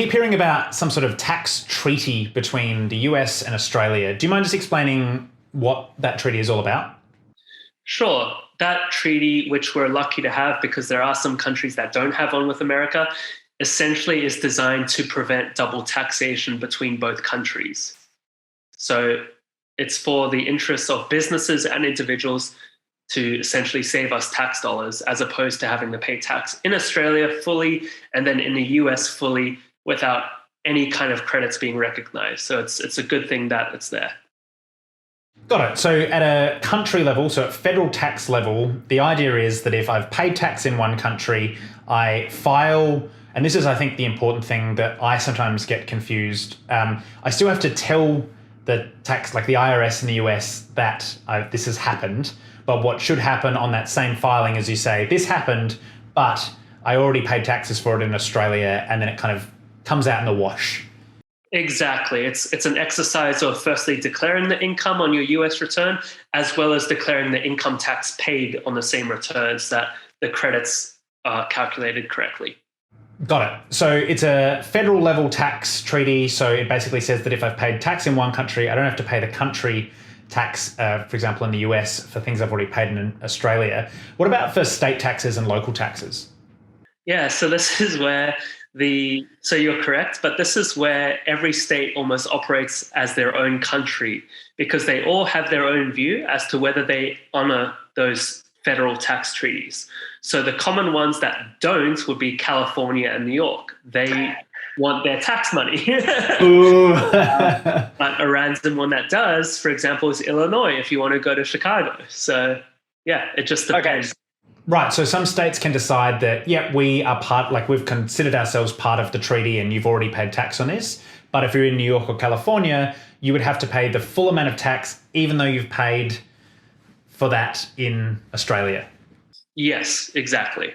keep hearing about some sort of tax treaty between the US and Australia. Do you mind just explaining what that treaty is all about? Sure. That treaty, which we're lucky to have because there are some countries that don't have one with America, essentially is designed to prevent double taxation between both countries. So it's for the interests of businesses and individuals to essentially save us tax dollars as opposed to having to pay tax in Australia fully and then in the US fully without any kind of credits being recognized. So it's a good thing that it's there. Got it. So at a country level, so at federal tax level, the idea is that if I've paid tax in one country, I file, and this is, I think, the important thing that I sometimes get confused. I still have to tell the tax, like the IRS in the US, that this has happened. But what should happen on that same filing is you say, this happened, but I already paid taxes for it in Australia, and then it kind of comes out in the wash. Exactly. It's an exercise of firstly declaring the income on your US return, as well as declaring the income tax paid on the same returns that the credits are calculated correctly. Got it. So it's a federal level tax treaty. So it basically says that if I've paid tax in one country, I don't have to pay the country tax, for example, in the US for things I've already paid in Australia. What about for state taxes and local taxes? Yeah, so this is where so you're correct, but this is where every state almost operates as their own country because they all have their own view as to whether they honor those federal tax treaties. So the common ones that don't would be California and New York. They want their tax money. But a random one that does, for example, is Illinois if you want to go to Chicago. So yeah, it just depends. Okay. Right. So some states can decide that, yeah, we are we've considered ourselves part of the treaty and you've already paid tax on this. But if you're in New York or California, you would have to pay the full amount of tax, even though you've paid for that in Australia. Yes, exactly.